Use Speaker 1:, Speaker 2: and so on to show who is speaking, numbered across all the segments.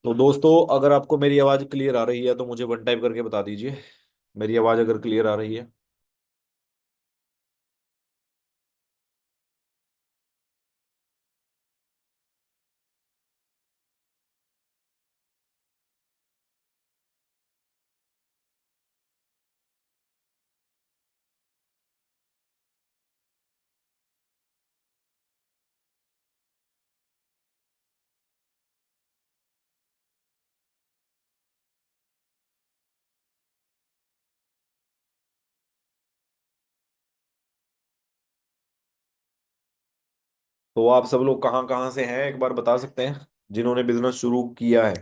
Speaker 1: तो दोस्तों, अगर आपको मेरी आवाज़ क्लियर आ रही है तो मुझे वन टाइप करके बता दीजिए। मेरी आवाज़ अगर क्लियर आ रही है। तो आप सब लोग कहाँ कहाँ से हैं, एक बार बता सकते हैं, जिन्होंने बिजनेस शुरू किया है।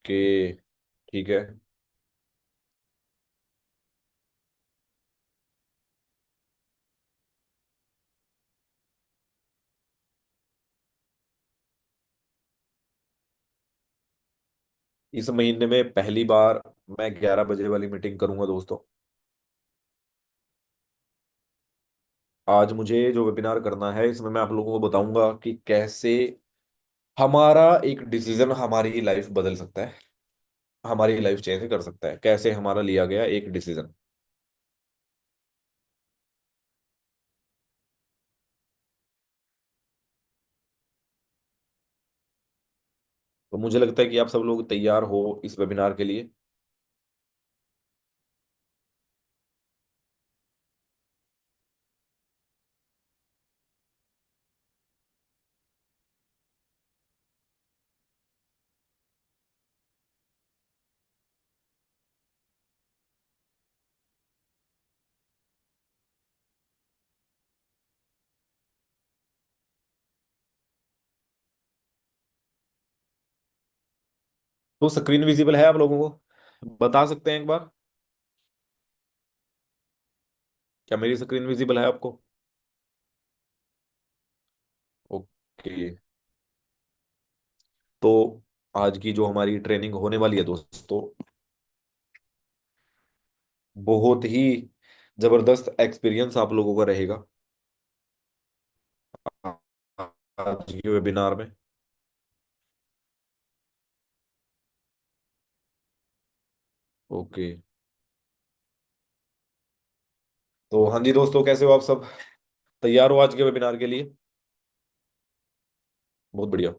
Speaker 1: कि ठीक है। इस महीने में पहली बार मैं 11 बजे वाली मीटिंग करूंगा दोस्तों। आज मुझे जो वेबिनार करना है इसमें मैं आप लोगों को बताऊंगा कि कैसे हमारा एक डिसीजन हमारी लाइफ बदल सकता है, हमारी लाइफ चेंज कर सकता है, कैसे हमारा लिया गया एक डिसीजन। तो मुझे लगता है कि आप सब लोग तैयार हो इस वेबिनार के लिए। तो स्क्रीन विजिबल है आप लोगों को, बता सकते हैं एक बार? क्या मेरी स्क्रीन विजिबल है आपको? ओके। तो आज की जो हमारी ट्रेनिंग होने वाली है दोस्तों, बहुत ही जबरदस्त एक्सपीरियंस आप लोगों का रहेगा आज के वेबिनार में। ओके। तो हाँ जी दोस्तों, कैसे हो आप सब? तैयार हो आज के वेबिनार के लिए? बहुत बढ़िया।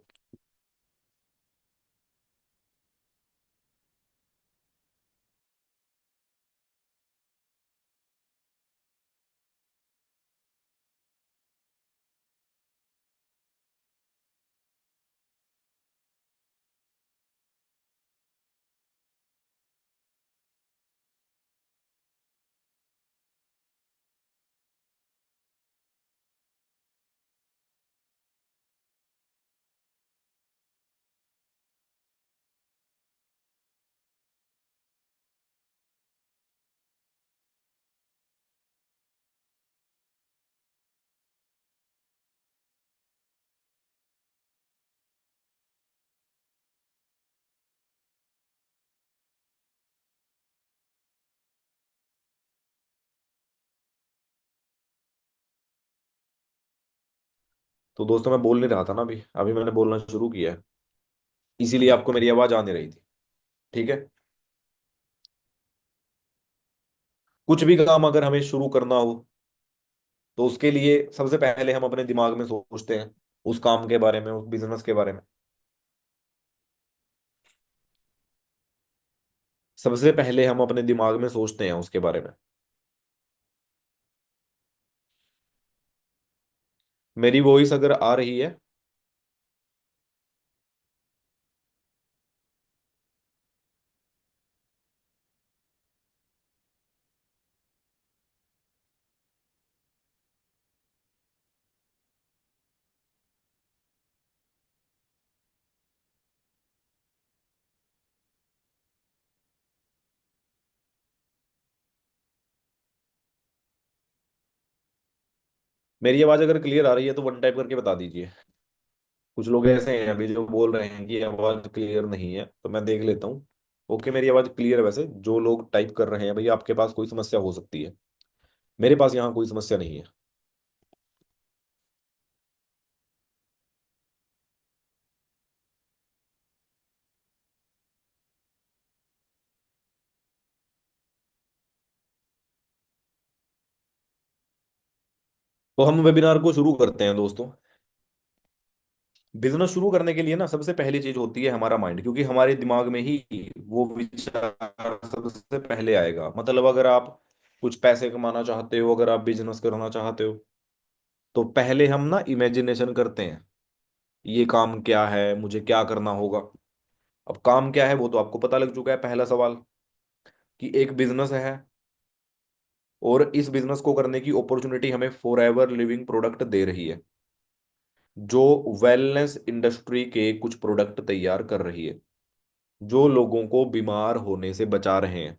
Speaker 1: तो दोस्तों, मैं बोल नहीं रहा था ना, अभी अभी मैंने बोलना शुरू किया है, इसीलिए आपको मेरी आवाज आ नहीं रही थी। ठीक है। कुछ भी काम अगर हमें शुरू करना हो तो उसके लिए सबसे पहले हम अपने दिमाग में सोचते हैं उस काम के बारे में, उस बिजनेस के बारे में। सबसे पहले हम अपने दिमाग में सोचते हैं उसके बारे में। मेरी वॉइस अगर आ रही है? मेरी आवाज अगर क्लियर आ रही है तो वन टाइप करके बता दीजिए। कुछ लोग ऐसे हैं अभी जो बोल रहे हैं कि आवाज क्लियर नहीं है, तो मैं देख लेता हूँ। ओके, मेरी आवाज क्लियर है। वैसे जो लोग टाइप कर रहे हैं, भैया आपके पास कोई समस्या हो सकती है, मेरे पास यहाँ कोई समस्या नहीं है। तो हम वेबिनार को शुरू करते हैं दोस्तों। बिजनेस शुरू करने के लिए ना सबसे पहली चीज होती है हमारा माइंड, क्योंकि हमारे दिमाग में ही वो विचार सबसे पहले आएगा। मतलब अगर आप कुछ पैसे कमाना चाहते हो, अगर आप बिजनेस करना चाहते हो, तो पहले हम ना इमेजिनेशन करते हैं, ये काम क्या है, मुझे क्या करना होगा। अब काम क्या है वो तो आपको पता लग चुका है, पहला सवाल, कि एक बिजनेस है, और इस बिजनेस को करने की अपॉर्चुनिटी हमें फॉर एवर लिविंग प्रोडक्ट दे रही है, जो वेलनेस इंडस्ट्री के कुछ प्रोडक्ट तैयार कर रही है, जो लोगों को बीमार होने से बचा रहे हैं।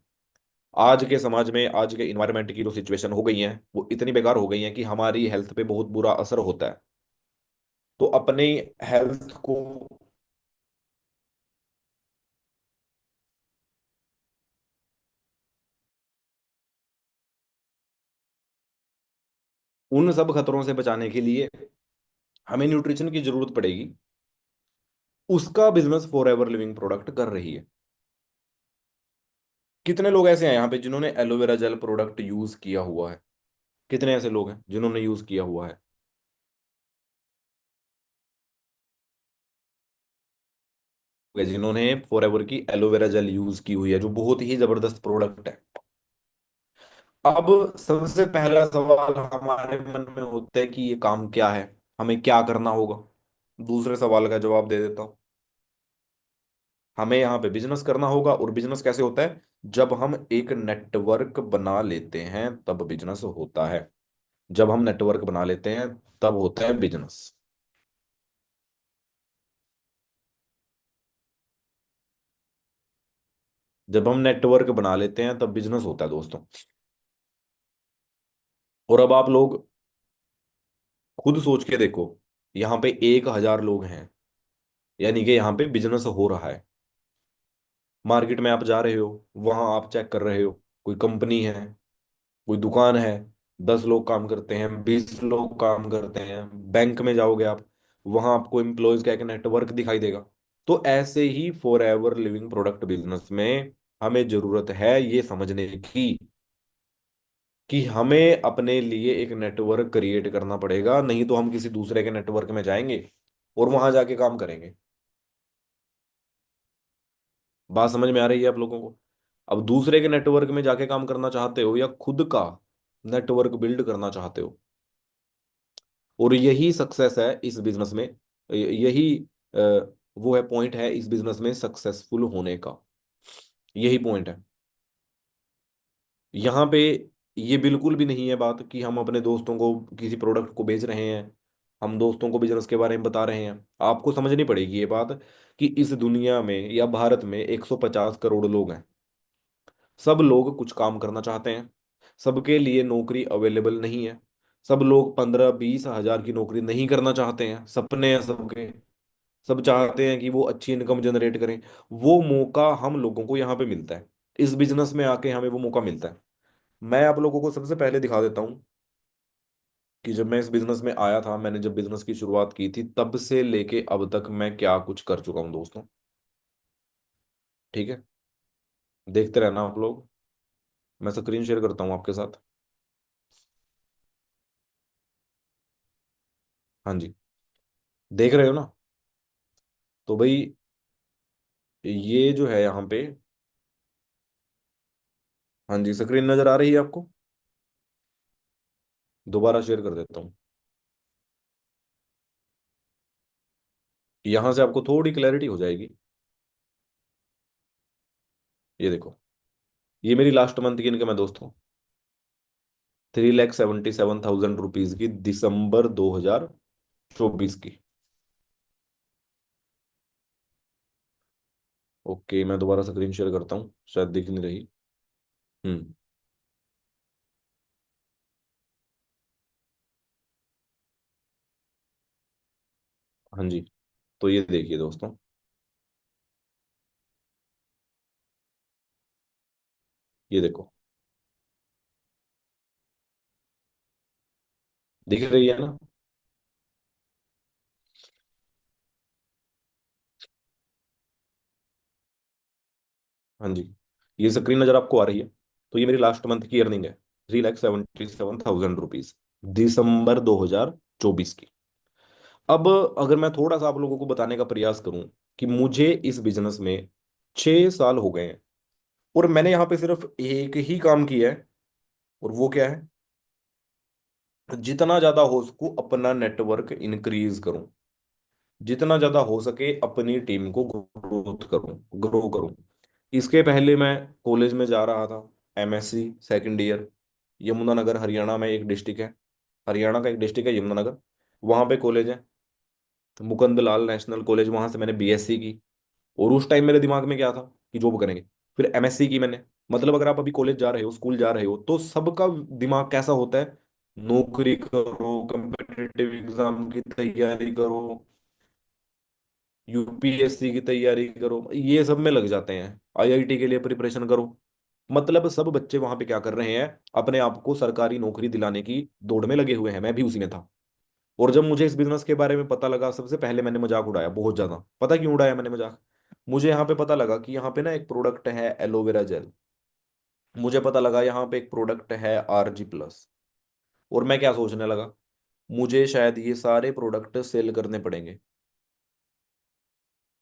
Speaker 1: आज के समाज में, आज के इन्वायरमेंट की जो सिचुएशन हो गई है वो इतनी बेकार हो गई है कि हमारी हेल्थ पे बहुत बुरा असर होता है। तो अपने हेल्थ को, उन सब खतरों से बचाने के लिए हमें न्यूट्रिशन की जरूरत पड़ेगी। उसका business for ever Living product कर रही है। कितने लोग ऐसे हैं यहाँ पे जिन्होंने एलोवेरा जेल प्रोडक्ट यूज किया हुआ है? कितने ऐसे लोग हैं जिन्होंने यूज किया हुआ है? जिन्होंने फॉर एवर की एलोवेरा जेल यूज की हुई है, जो बहुत ही जबरदस्त प्रोडक्ट है। अब सबसे पहला सवाल हमारे मन में होता है कि ये काम क्या है, हमें क्या करना होगा। दूसरे सवाल का जवाब दे देता हूँ। हमें यहाँ पे बिजनेस करना होगा, और बिजनेस कैसे होता है? जब हम एक नेटवर्क बना लेते हैं तब बिजनेस होता है। जब हम नेटवर्क बना लेते हैं तब होता है बिजनेस। जब हम नेटवर्क बना लेते हैं तब बिजनेस होता है दोस्तों। और अब आप लोग खुद सोच के देखो, यहाँ पे 1,000 लोग हैं, यानी कि यहाँ पे बिजनेस हो रहा है। मार्केट में आप जा रहे हो, वहां आप चेक कर रहे हो, कोई कंपनी है, कोई दुकान है, 10 लोग काम करते हैं, 20 लोग काम करते हैं। बैंक में जाओगे आप, वहां आपको एम्प्लॉयज का एक नेटवर्क दिखाई देगा। तो ऐसे ही Forever Living product business में हमें जरूरत है ये समझने की कि हमें अपने लिए एक नेटवर्क क्रिएट करना पड़ेगा, नहीं तो हम किसी दूसरे के नेटवर्क में जाएंगे और वहां जाके काम करेंगे। बात समझ में आ रही है आप लोगों को? अब दूसरे के नेटवर्क में जाके काम करना चाहते हो, या खुद का नेटवर्क बिल्ड करना चाहते हो? और यही सक्सेस है इस बिजनेस में। यही अ, वो है, पॉइंट है इस बिजनेस में सक्सेसफुल होने का। यही पॉइंट है यहाँ पे। ये बिल्कुल भी नहीं है बात कि हम अपने दोस्तों को किसी प्रोडक्ट को बेच रहे हैं, हम दोस्तों को बिजनेस के बारे में बता रहे हैं। आपको समझनी पड़ेगी ये बात, कि इस दुनिया में या भारत में 150 करोड़ लोग हैं। सब लोग कुछ काम करना चाहते हैं, सबके लिए नौकरी अवेलेबल नहीं है। सब लोग 15-20 हजार की नौकरी नहीं करना चाहते हैं, सपने हैं सबके। सब चाहते हैं कि वो अच्छी इनकम जनरेट करें। वो मौका हम लोगों को यहाँ पे मिलता है, इस बिजनेस में आके हमें वो मौका मिलता है। मैं आप लोगों को सबसे पहले दिखा देता हूँ कि जब मैं इस बिजनेस में आया था, मैंने जब बिजनेस की शुरुआत की थी, तब से लेके अब तक मैं क्या कुछ कर चुका हूँ दोस्तों। ठीक है, देखते रहना आप लोग। मैं स्क्रीन शेयर करता हूँ आपके साथ। हाँ जी, देख रहे हो ना? तो भाई, ये जो है यहाँ पे, हाँ जी, स्क्रीन नजर आ रही है आपको? दोबारा शेयर कर देता हूँ, यहाँ से आपको थोड़ी क्लैरिटी हो जाएगी। ये देखो, ये मेरी लास्ट मंथ की इनकम है दोस्तों, 3,77,000 रुपीज की, दिसंबर 2024 की। ओके, मैं दोबारा स्क्रीन शेयर करता हूँ, शायद दिख नहीं रही। हम्म। हाँ जी, तो ये देखिए दोस्तों, ये देखो, दिख रही है ना? हाँ जी, ये स्क्रीन नजर आपको आ रही है? तो ये मेरी लास्ट मंथ की अर्निंग है, 3,77,000 रुपीज, दिसंबर 2024 की। अब अगर मैं थोड़ा सा आप लोगों को बताने का प्रयास करूं कि मुझे इस बिजनेस में 6 साल हो गए हैं, और मैंने यहाँ पे सिर्फ एक ही काम किया है, और वो क्या है? जितना ज्यादा हो सको अपना नेटवर्क इंक्रीज करूं, जितना ज्यादा हो सके अपनी टीम को ग्रो करूं। इसके पहले मैं कॉलेज में जा रहा था, MSc second year, Yamunanagar Haryana में एक डिस्ट्रिक्ट है, हरियाणा का एक डिस्ट्रिक्ट है यमुनानगर, वहां पे कॉलेज है, मुकुंद लाल नेशनल कॉलेज, वहां से मैंने बीएससी की। और उस टाइम मेरे दिमाग में क्या था कि जॉब करेंगे। फिर एमएससी की मैंने। मतलब अगर आप अभी कॉलेज जा रहे हो, स्कूल जा रहे हो, तो सबका दिमाग कैसा होता है? नौकरी करो, कंपिटिटिव एग्जाम की तैयारी करो, यूपीएससी की तैयारी करो, ये सब में लग जाते हैं, आईआईटी के लिए प्रिपरेशन करो। मतलब सब बच्चे वहां पे क्या कर रहे हैं? अपने आप को सरकारी नौकरी दिलाने की दौड़ में लगे हुए हैं, मैं भी उसी में था। और जब मुझे इस बिजनेस के बारे में पता लगा, सबसे पहले मैंने मजाक उड़ाया बहुत ज्यादा। पता क्यों उड़ाया मैंने मजाक? मुझे यहाँ पे पता लगा कि यहाँ पे ना एक प्रोडक्ट है एलोवेरा जेल, मुझे पता लगा यहाँ पे एक प्रोडक्ट है RG+। और मैं क्या सोचने लगा? मुझे शायद ये सारे प्रोडक्ट सेल करने पड़ेंगे।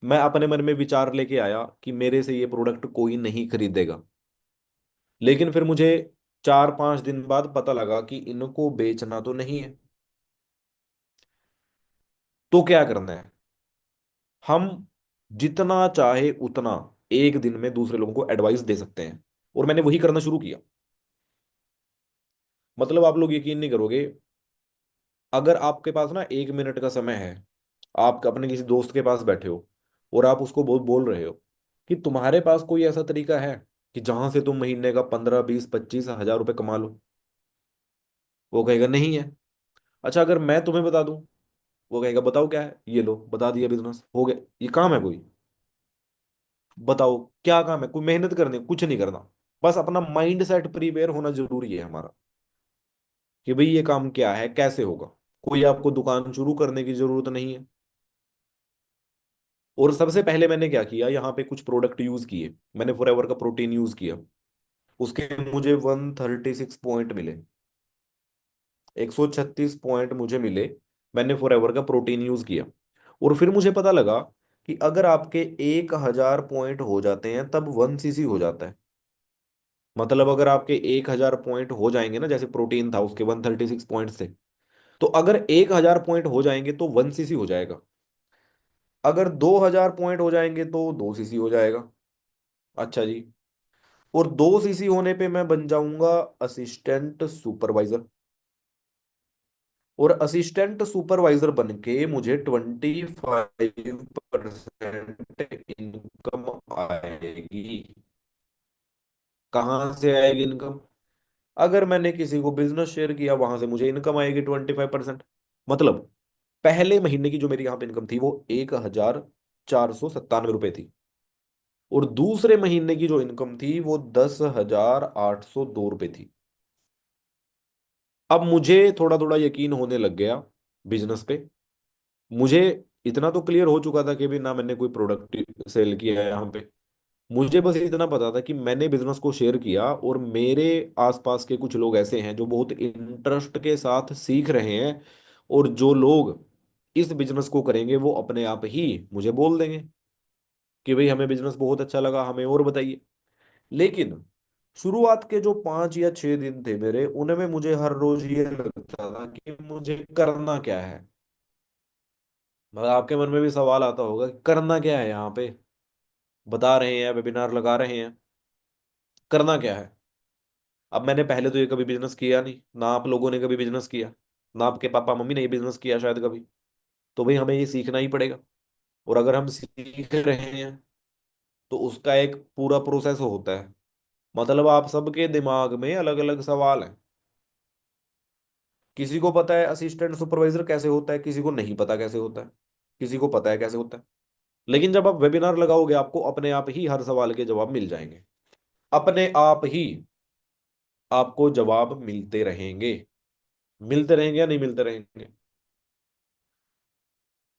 Speaker 1: मैं अपने मन में विचार लेके आया कि मेरे से ये प्रोडक्ट कोई नहीं खरीदेगा। लेकिन फिर मुझे 4-5 दिन बाद पता लगा कि इनको बेचना तो नहीं है। तो क्या करना है? हम जितना चाहे उतना एक दिन में दूसरे लोगों को एडवाइस दे सकते हैं। और मैंने वही करना शुरू किया। मतलब आप लोग यकीन नहीं करोगे, अगर आपके पास ना 1 मिनट का समय है, आप अपने किसी दोस्त के पास बैठे हो, और आप उसको बोल रहे हो कि तुम्हारे पास कोई ऐसा तरीका है कि जहां से तुम महीने का 15, 20, 25 हजार रुपये कमा लो, वो कहेगा नहीं है। अच्छा, अगर मैं तुम्हें बता दूं, वो कहेगा बताओ क्या है, ये लो बता दिया, बिजनेस हो गया। ये काम है कोई? बताओ क्या काम है? कोई मेहनत करनी, कुछ नहीं करना। बस अपना माइंड सेट प्रिपेयर होना जरूरी है हमारा, कि भाई ये काम क्या है, कैसे होगा। कोई आपको दुकान शुरू करने की जरूरत नहीं है। और सबसे पहले मैंने क्या किया, यहाँ पे कुछ प्रोडक्ट यूज किए। मैंने फॉरएवर का प्रोटीन यूज किया, उसके मुझे 136 पॉइंट मिले, 136 पॉइंट मुझे मिले। मैंने फॉरएवर का प्रोटीन यूज किया। और फिर मुझे पता लगा कि अगर आपके 1,000 पॉइंट हो जाते हैं तब 1 cc हो जाता है। मतलब अगर आपके 1,000 पॉइंट हो जाएंगे ना, जैसे प्रोटीन था उसके 136 पॉइंट से, तो अगर 1,000 पॉइंट हो जाएंगे तो 1 cc हो जाएगा। अगर 2,000 पॉइंट हो जाएंगे तो 2 cc हो जाएगा। अच्छा जी। और 2 cc होने पे मैं बन जाऊंगा असिस्टेंट सुपरवाइजर। और असिस्टेंट सुपरवाइजर बन के मुझे 25% इनकम आएगी। कहाँ से आएगी इनकम? अगर मैंने किसी को बिजनेस शेयर किया, वहां से मुझे इनकम आएगी 25%। मतलब पहले महीने की जो मेरी यहाँ पे इनकम थी वो 1,497 रुपये थी। और दूसरे महीने की जो इनकम थी वो 10,802 रुपये थी। अब मुझे थोड़ा थोड़ा यकीन होने लग गया बिजनेस पे। मुझे इतना तो क्लियर हो चुका था कि भी ना मैंने कोई प्रोडक्ट सेल किया है यहाँ पे। मुझे बस इतना पता था कि मैंने बिजनेस को शेयर किया, और मेरे आसपास के कुछ लोग ऐसे हैं जो बहुत इंटरेस्ट के साथ सीख रहे हैं। और जो लोग इस बिजनेस को करेंगे वो अपने आप ही मुझे बोल देंगे कि भाई हमें बिजनेस बहुत अच्छा लगा, हमें और बताइए। लेकिन शुरुआत के जो 5 या 6 दिन थे मेरे, उनमें मुझे हर रोज ये लगता था कि मुझे करना क्या है। मतलब आपके मन में भी सवाल आता होगा कि करना क्या है यहाँ पे? बता रहे हैं, वेबिनार लगा रहे हैं, करना क्या है? अब मैंने पहले तो ये कभी बिजनेस किया नहीं ना, आप लोगों ने कभी बिजनेस किया, ना आपके पापा मम्मी ने ये बिजनेस किया शायद कभी। तो भाई हमें ये सीखना ही पड़ेगा। और अगर हम सीख रहे हैं तो उसका एक पूरा प्रोसेस होता है। मतलब आप सबके दिमाग में अलग अलग सवाल हैं। किसी को पता है असिस्टेंट सुपरवाइजर कैसे होता है, किसी को नहीं पता कैसे होता है। किसी को पता है कैसे होता है। लेकिन जब आप वेबिनार लगाओगे आपको अपने आप ही हर सवाल के जवाब मिल जाएंगे। अपने आप ही आपको जवाब मिलते रहेंगे। मिलते रहेंगे या नहीं मिलते रहेंगे।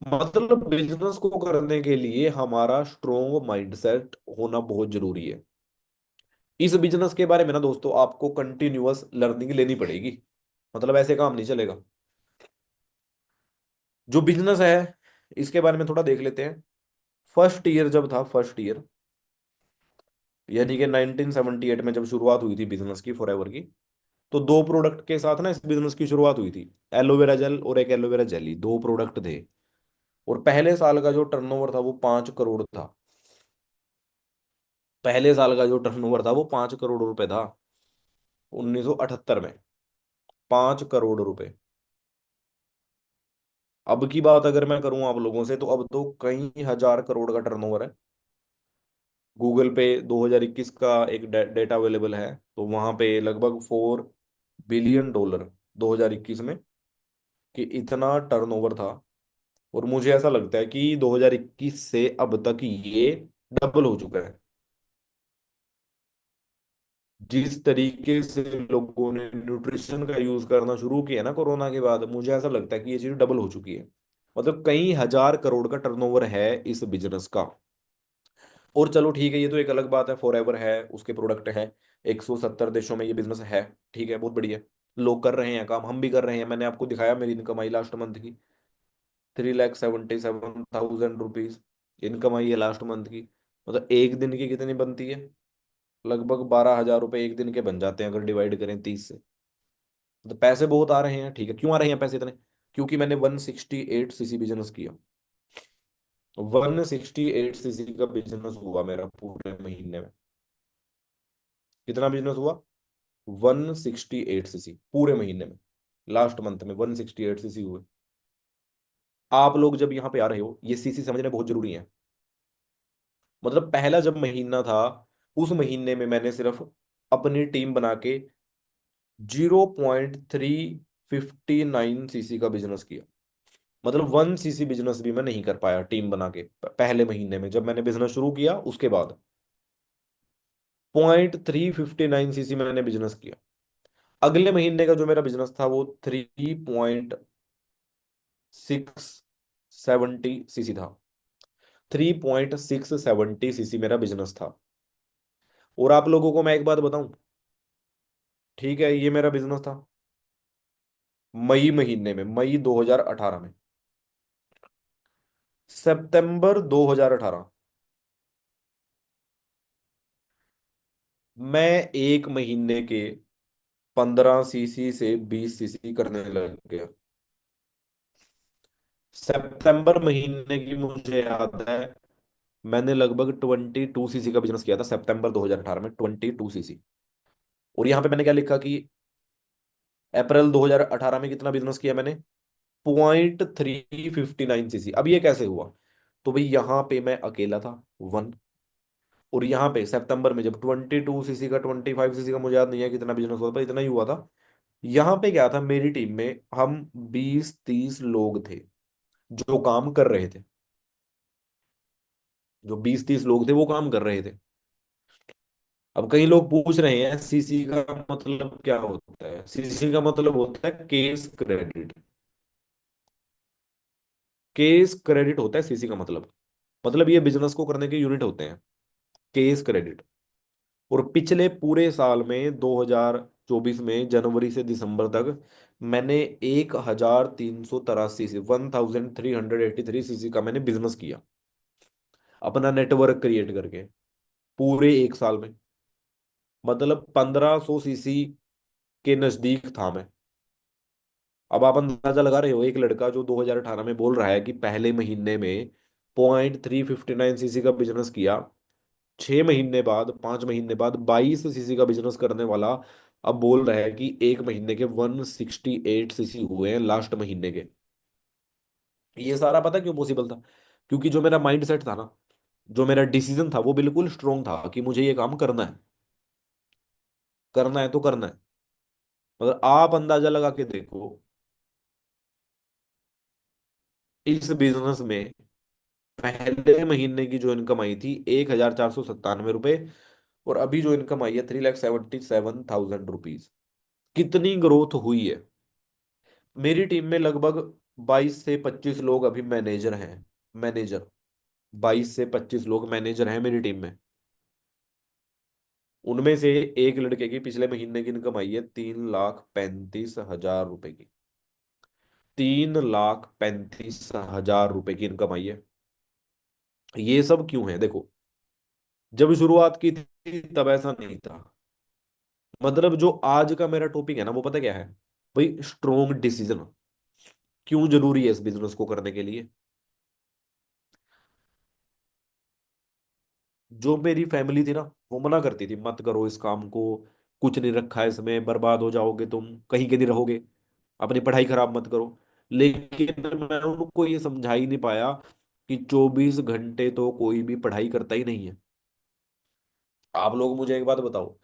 Speaker 1: मतलब बिजनेस को करने के लिए हमारा स्ट्रोंग माइंडसेट होना बहुत जरूरी है। इस बिजनेस के बारे में ना दोस्तों आपको कंटिन्यूअस लर्निंग लेनी पड़ेगी। मतलब ऐसे काम नहीं चलेगा। जो बिजनेस है इसके बारे में थोड़ा देख लेते हैं। फर्स्ट ईयर जब था, फर्स्ट ईयर यानी कि 1978 में जब शुरुआत हुई थी बिजनेस की, फॉरएवर की, तो दो प्रोडक्ट के साथ ना इस बिजनेस की शुरुआत हुई थी। एलोवेरा जेल और एक एलोवेरा जेली, दो प्रोडक्ट थे। और पहले साल का जो टर्नओवर था वो 5 करोड़ था। पहले साल का जो टर्नओवर था वो 5 करोड़ रुपए था। 1978 में 5 करोड़ रुपए। अब की बात अगर मैं करूं आप लोगों से, तो अब तो कई हजार करोड़ का टर्नओवर है। गूगल पे 2021 का एक डेटा अवेलेबल है, तो वहां पे लगभग $4 बिलियन 2021 में, कि इतना टर्नओवर था। और मुझे ऐसा लगता है कि 2021 से अब तक ये डबल हो चुका है। जिस तरीके से लोगों ने न्यूट्रिशन का यूज करना शुरू किया ना कोरोना के बाद, मुझे ऐसा लगता है कि ये चीज डबल हो चुकी है। मतलब कई हजार करोड़ का टर्नओवर है इस बिजनेस का। और चलो ठीक है, ये तो एक अलग बात है, फॉरएवर है, उसके प्रोडक्ट हैं। 170 देशों में ये बिजनेस है। ठीक है, बहुत बढ़िया। लोग कर रहे हैं काम, हम भी कर रहे हैं। मैंने आपको दिखाया मेरी इनकम आई लास्ट मंथ की, 3,77,000 रुपीज इनकम आई है लास्ट मंथ की। मतलब एक दिन की कितनी बनती है? लगभग 12,000 रुपये एक दिन के बन जाते हैं अगर डिवाइड करें 30 से। तो पैसे बहुत आ रहे हैं। ठीक है, क्यों आ रहे हैं पैसे इतने? क्योंकि मैंने 168 सीसी बिजनेस किया। 168 सीसी का बिजनेस हुआ मेरा पूरे महीने में। कितना बिजनेस हुआ? 168 सीसी पूरे महीने में। लास्ट मंथ में 168 सीसी हुए। आप लोग जब यहाँ पे आ रहे हो, ये सीसी समझने बहुत जरूरी है। मतलब पहला जब महीना था, उस महीने में मैंने सिर्फ अपनी टीम बना के 0.359 सीसी का बिजनेस किया। मतलब 1 सीसी बिजनेस भी मैं नहीं कर पाया टीम बना के पहले महीने में जब मैंने बिजनेस शुरू किया, उसके बाद 0.359 सीसी मैंने बिजनेस किया। अगले महीने का जो मेरा बिजनेस था वो 3.670 सीसी था। 3.670 सीसी मेरा बिजनेस था। और आप लोगों को मैं एक बात बताऊं, ठीक है, ये मेरा बिजनेस था मई महीने में, मई 2018 में। सितंबर 2018 मैं एक महीने के 15 सीसी से 20 सीसी करने लग गया। सितंबर महीने की मुझे याद है, मैंने लगभग 22 सीसी का बिजनेस किया था सितंबर 2018 में, 22 सीसी। और यहाँ पे मैंने क्या लिखा कि अप्रैल 2018 में कितना बिजनेस किया मैंने? 0.359 सीसी। अब ये कैसे हुआ? तो भाई यहाँ पे मैं अकेला था, वन। और यहाँ पे सितंबर में जब 22 सीसी का, 25 सीसी का, मुझे याद नहीं है कितना बिजनेस हुआ था, पर इतना ही हुआ था। यहाँ पे क्या था, मेरी टीम में हम 20-30 लोग थे जो काम कर रहे थे। जो 20-30 लोग थे वो काम कर रहे थे। अब कई लोग पूछ रहे हैं सीसी का मतलब क्या होता है? सीसी का मतलब होता है केस क्रेडिट। केस क्रेडिट होता है सीसी का मतलब ये बिजनेस को करने के यूनिट होते हैं, केस क्रेडिट। और पिछले पूरे साल में 2024 में जनवरी से दिसंबर तक मैंने 1,383 से 1,383 सीसी का मैंने बिजनेस किया, अपना नेटवर्क क्रिएट करके, पूरे एक साल में। मतलब 1,500 सीसी के नजदीक था मैं। अब आप अंदाजा लगा रहे हो, एक लड़का जो 2018 में बोल रहा है कि पहले महीने में 0.359 सीसी का बिजनेस किया, 6 महीने बाद, 5 महीने बाद 22 सीसी का बिजनेस करने वाला अब बोल रहा है कि एक महीने के 168 सीसी हुए हैं लास्ट महीने के। ये सारा पता क्यों पॉसिबल था? क्योंकि जो मेरा माइंड सेट था ना, जो मेरा डिसीजन था, वो बिल्कुल स्ट्रोंग था कि मुझे ये काम करना है। करना है तो करना है। मतलब आप अंदाजा लगा के देखो। इस बिजनेस में पहले महीने की जो इनकम आई थी 1,497 रुपये, और अभी जो इनकम आई है 3,77,000 रुपीज। कितनी ग्रोथ हुई है। मेरी टीम में लगभग 22 से 25 लोग अभी मैनेजर हैं। मैनेजर, 22 से 25 लोग मैनेजर हैं मेरी टीम में। उनमें से एक लड़के की पिछले महीने की इनकम आई है 3,35,000 रुपए की। 3,35,000 रुपए की इनकम आई है। ये सब क्यों है देखो। जब शुरुआत की थी तब ऐसा नहीं था। मतलब जो आज का मेरा टॉपिक है ना, वो पता क्या है भाई, स्ट्रोंग डिसीजन क्यों जरूरी है इस बिजनेस को करने के लिए। जो मेरी फैमिली थी ना, वो मना करती थी मत करो इस काम को, कुछ नहीं रखा है इसमें, बर्बाद हो जाओगे तुम, कहीं के नहीं रहोगे, अपनी पढ़ाई खराब मत करो। लेकिन मैं उनको ये समझा ही नहीं पाया कि 24 घंटे तो कोई भी पढ़ाई करता ही नहीं है। आप लोग मुझे एक बात बताओ,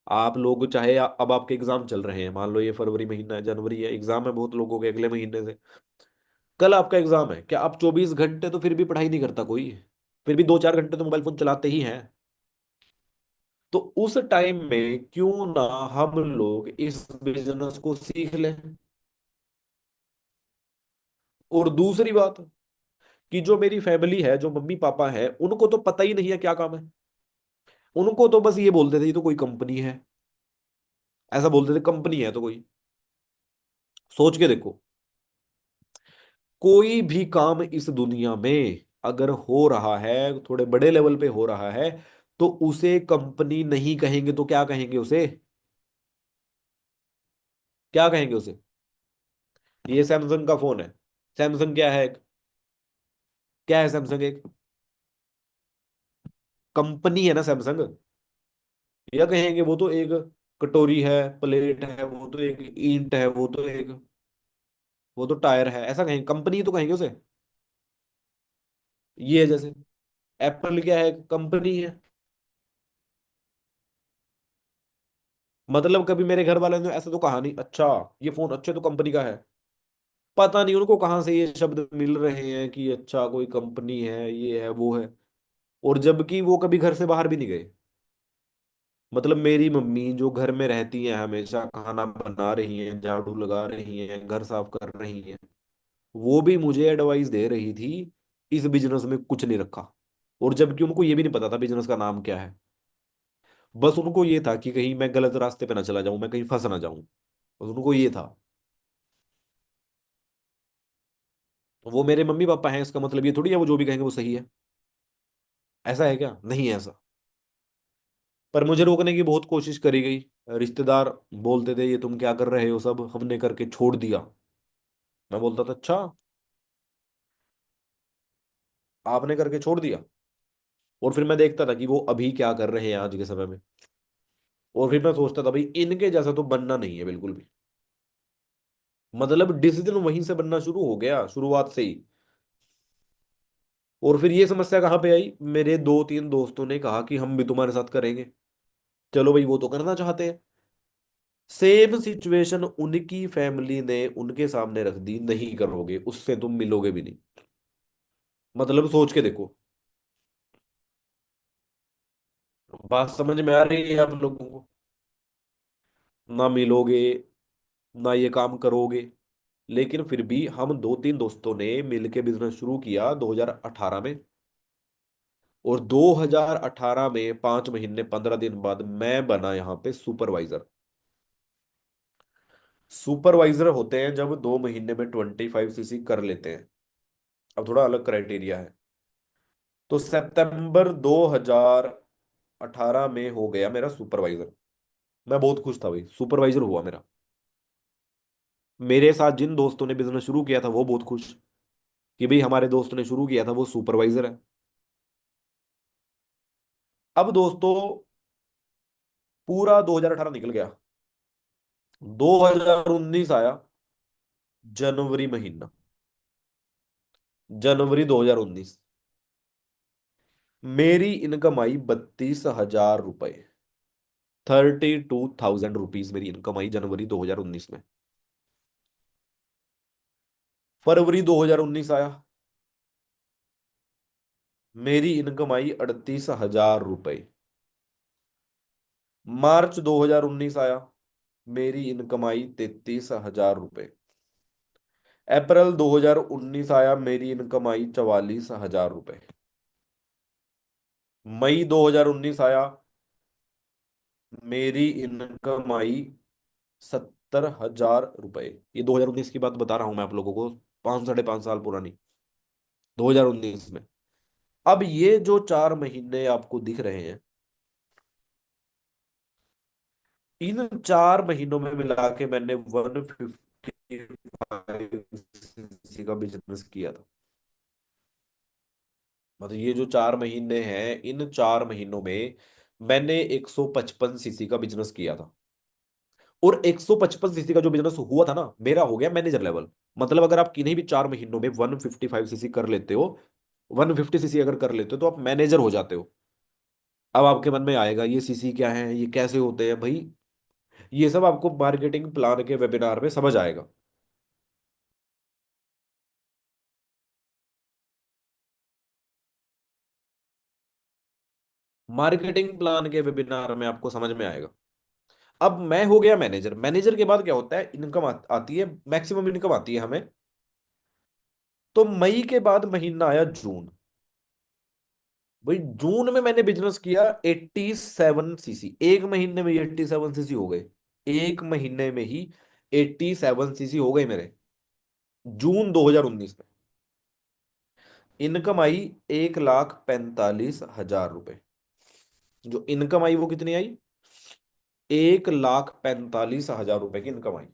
Speaker 1: आप लोग चाहे अब आपके एग्जाम चल रहे हैं, मान लो ये फरवरी महीना है, जनवरी है, एग्जाम है बहुत लोगों के अगले महीने से। कल आपका एग्जाम है, क्या आप 24 घंटे तो फिर भी पढ़ाई नहीं करता कोई? फिर भी 2-4 घंटे तो मोबाइल फोन चलाते ही हैं। तो उस टाइम में क्यों ना हम लोग इस बिजनेस को सीख लें। और दूसरी बात, कि जो मेरी फैमिली है, जो मम्मी पापा है, उनको तो पता ही नहीं है क्या काम है। उनको तो बस ये बोलते थे ये तो कोई कंपनी है, ऐसा बोलते थे कंपनी है तो कोई। सोच के देखो, कोई भी काम इस दुनिया में अगर हो रहा है, थोड़े बड़े लेवल पे हो रहा है, तो उसे कंपनी नहीं कहेंगे तो क्या कहेंगे उसे? क्या कहेंगे उसे? ये सैमसंग का फोन है। सैमसंग क्या है? क्या है सैमसंग? एक कंपनी है ना सैमसंग। या कहेंगे वो तो एक कटोरी है, प्लेट है, वो तो एक ईंट है, वो तो टायर है, ऐसा कहेंगे? कंपनी तो कहेंगे उसे। ये है जैसे एप्पल क्या है, कंपनी है। मतलब कभी मेरे घर वाले ने ऐसा तो कहा नहीं, अच्छा ये फोन अच्छे तो कंपनी का है। पता नहीं उनको कहाँ से ये शब्द मिल रहे हैं कि अच्छा कोई कंपनी है, ये है वो है। और जबकि वो कभी घर से बाहर भी नहीं गए। मतलब मेरी मम्मी जो घर में रहती है, हमेशा खाना बना रही हैं, झाड़ू लगा रही हैं, घर साफ कर रही हैं, वो भी मुझे एडवाइस दे रही थी इस बिजनेस में कुछ नहीं रखा। और जबकि उनको ये भी नहीं पता था बिजनेस का नाम क्या है। बस उनको ये था कि कहीं मैं गलत रास्ते पे ना चला जाऊं, मैं कहीं फंस ना जाऊं। बस उनको ये था। वो मेरे मम्मी पापा हैं, इसका मतलब ये थोड़ी है वो जो भी कहेंगे वो सही है। ऐसा है क्या? नहीं है ऐसा। पर मुझे रोकने की बहुत कोशिश करी गई। रिश्तेदार बोलते थे ये तुम क्या कर रहे हो, सब हमने करके छोड़ दिया। मैं बोलता था अच्छा, आपने करके छोड़ दिया। और फिर मैं देखता था कि वो अभी क्या कर रहे हैं आज के समय में। और फिर मैं सोचता था भाई इनके जैसा तो बनना नहीं है बिल्कुल भी। मतलब डिसीजन वहीं से बनना शुरू हो गया शुरुआत से ही। और फिर ये समस्या कहाँ पे आई, मेरे 2-3 दोस्तों ने कहा कि हम भी तुम्हारे साथ करेंगे। चलो भाई, वो तो करना चाहते हैं। सेम सिचुएशन उनकी फैमिली ने उनके सामने रख दी, नहीं करोगे उससे तुम मिलोगे भी नहीं। मतलब सोच के देखो। बात समझ में आ रही है आप लोगों को? ना मिलोगे, ना ये काम करोगे। लेकिन फिर भी हम 2-3 दोस्तों ने मिलके बिजनेस शुरू किया 2018 में। और 2018 में 5 महीने 15 दिन बाद मैं बना यहाँ पे सुपरवाइजर। सुपरवाइजर होते हैं जब 2 महीने में 25 सीसी कर लेते हैं। अब थोड़ा अलग क्राइटेरिया है। तो सितंबर 2018 में हो गया मेरा सुपरवाइजर। मैं बहुत खुश था भाई, सुपरवाइजर हुआ मेरा। मेरे साथ जिन दोस्तों ने बिजनेस शुरू किया था वो बहुत खुश कि भाई हमारे दोस्त ने शुरू किया था, वो सुपरवाइजर है। अब दोस्तों, पूरा 2018 निकल गया। 2019 आया, जनवरी महीना, जनवरी 2019। मेरी इनकम आई 32,000 रुपए। 32,000 रुपीज मेरी इनकम आई जनवरी 2019 में। फरवरी 2019 आया, मेरी इनकम आई 38,000 रुपए। मार्च 2019 आया, मेरी इनकम आई 33,000 रुपए। अप्रैल 2019 आया, मेरी इनकम आई 44,000 रुपए। मई 2019 आया, मेरी इनकम आई 70,000 रुपए। ये 2019 की बात बता रहा हूं मैं आप लोगों को, 5 साढ़े 5 साल पुरानी, 2019 में। अब ये जो 4 महीने आपको दिख रहे हैं, इन 4 महीनों में मिला के मैंने 155 का बिजनेस किया था। मतलब ये जो 4 महीने हैं, इन 4 महीनों में मैंने 155 सीसी का बिजनेस किया था। और 155 सीसी का जो बिजनेस हुआ था ना, मेरा हो गया मैनेजर लेवल। मतलब अगर आप किन्हीं भी 4 महीनों में 155 सीसी कर लेते हो, 150 सीसी अगर कर लेते हो, तो आप मैनेजर हो जाते हो। अब आपके मन में आएगा ये सीसी क्या है, ये कैसे होते हैं भाई। ये सब आपको मार्केटिंग प्लान के वेबिनार में समझ आएगा। मार्केटिंग प्लान के वेबिनार में आपको समझ में आएगा। अब मैं हो गया मैनेजर। मैनेजर के बाद क्या होता है, इनकम आती है, मैक्सिमम इनकम आती है हमें। तो मई के बाद महीना आया जून। भाई जून में मैंने बिजनेस किया 87 सीसी। एक महीने में 87 सीसी हो गए। एक महीने में ही 87 सीसी हो गए मेरे, जून 2019 में। इनकम आई 1,45,000 रुपए। जो इनकम आई वो कितनी आई, 1,45,000 रुपए की इनकम आई।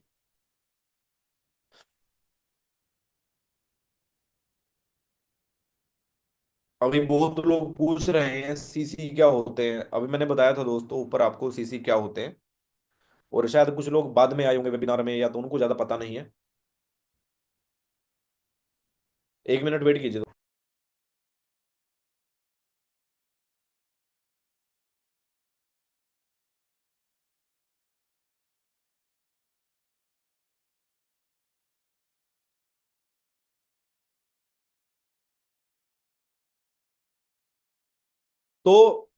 Speaker 1: अभी बहुत लोग पूछ रहे हैं सीसी क्या होते हैं। अभी मैंने बताया था दोस्तों ऊपर आपको सीसी क्या होते हैं। और शायद कुछ लोग बाद में आए होंगे वेबिनार में, या तो उनको ज्यादा पता नहीं है। 1 मिनट वेट कीजिए। तो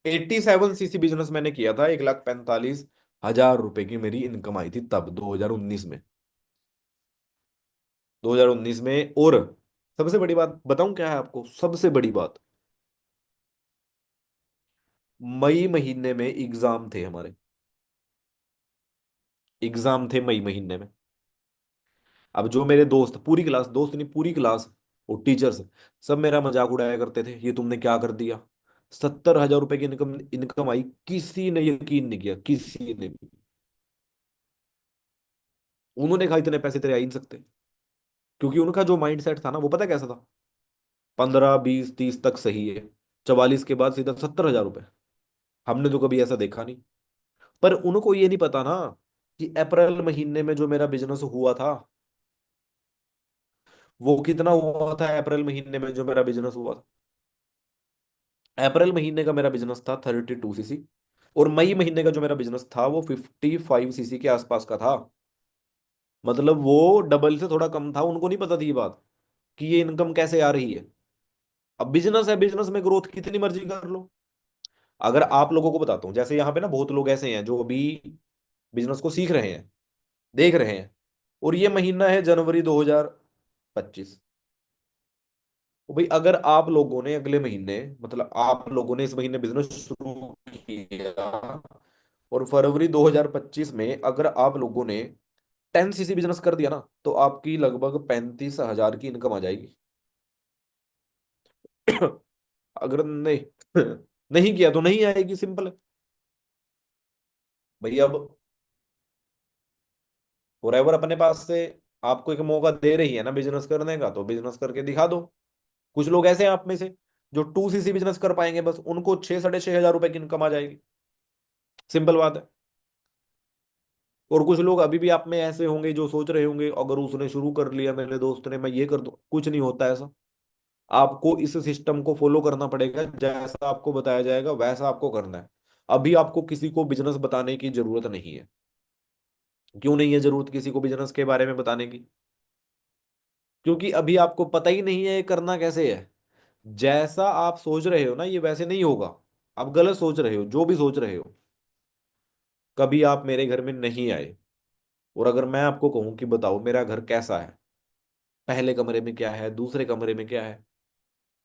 Speaker 1: 87 सीसी बिजनेस मैंने किया था, 1,45,000 रुपए की मेरी इनकम आई थी तब 2019 में। 2019 में। और सबसे बड़ी बात बताऊं क्या है आपको, सबसे बड़ी बात, मई महीने में एग्जाम थे हमारे। एग्जाम थे मई महीने में। अब जो मेरे दोस्त, पूरी क्लास, दोस्त नहीं पूरी क्लास, और टीचर्स, सब मेरा मजाक उड़ाया करते थे, ये तुमने क्या कर दिया। 70,000 रुपए की इनकम इनकम आई, किसी ने यकीन नहीं किया, किसी ने भी। उन्होंने कहा इतने पैसे तेरे आ ही नहीं सकते। क्योंकि उनका जो माइंड सेट था ना, वो पता कैसा था, 15 20 30 तक सही है, 44 के बाद सीधा 70,000 रुपए। हमने तो कभी ऐसा देखा नहीं। पर उनको ये नहीं पता ना कि अप्रैल महीने में जो मेरा बिजनेस हुआ था, वो कितना हुआ था। अप्रैल महीने में जो मेरा बिजनेस हुआ था, अप्रैल महीने का मेरा बिजनेस था 32 सीसी। और मई महीने का जो मेरा बिजनेस था वो 55 सीसी के आसपास का था। मतलब वो डबल से थोड़ा कम था। उनको नहीं पता थी ये बात, कि ये इनकम कैसे आ रही है। अब बिजनेस है, बिजनेस में ग्रोथ कितनी मर्जी कर लो। अगर आप लोगों को बताता हूँ, जैसे यहाँ पे ना बहुत लोग ऐसे हैं जो अभी बिजनेस को सीख रहे हैं, देख रहे हैं, और ये महीना है जनवरी 2025। तो भाई अगर आप लोगों ने अगले महीने, मतलब आप लोगों ने इस महीने बिजनेस शुरू किया, और फरवरी 2025 में अगर आप लोगों ने 10 सीसी बिजनेस कर दिया ना, तो आपकी लगभग 35,000 की इनकम आ जाएगी। अगर नहीं नहीं किया तो नहीं आएगी, सिंपल है। भाई अब फॉरएवर अपने पास से आपको एक मौका दे रही है ना बिजनेस करने का, तो बिजनेस करके दिखा दो। कुछ लोग ऐसे हैं आप में से जो 2 सीसी बिजनेस कर पाएंगे, बस उनको 6 साढ़े 6 हजार रुपए की इनकम आ जाएगी। सिंपल बात है। और कुछ लोग अभी भी आप में ऐसे होंगे जो सोच रहे होंगे अगर उसने शुरू कर लिया, मेरे दोस्त ने, मैं ये कर दूं। कुछ नहीं होता ऐसा। आपको इस सिस्टम को फॉलो करना पड़ेगा, जैसा आपको बताया जाएगा वैसा आपको करना है। अभी आपको किसी को बिजनेस बताने की जरूरत नहीं है। क्यों नहीं है जरूरत किसी को बिजनेस के बारे में बताने की? क्योंकि अभी आपको पता ही नहीं है ये करना कैसे है। जैसा आप सोच रहे हो ना, ये वैसे नहीं होगा। आप गलत सोच रहे हो जो भी सोच रहे हो। कभी आप मेरे घर में नहीं आए, और अगर मैं आपको कहूं कि बताओ मेरा घर कैसा है, पहले कमरे में क्या है, दूसरे कमरे में क्या है,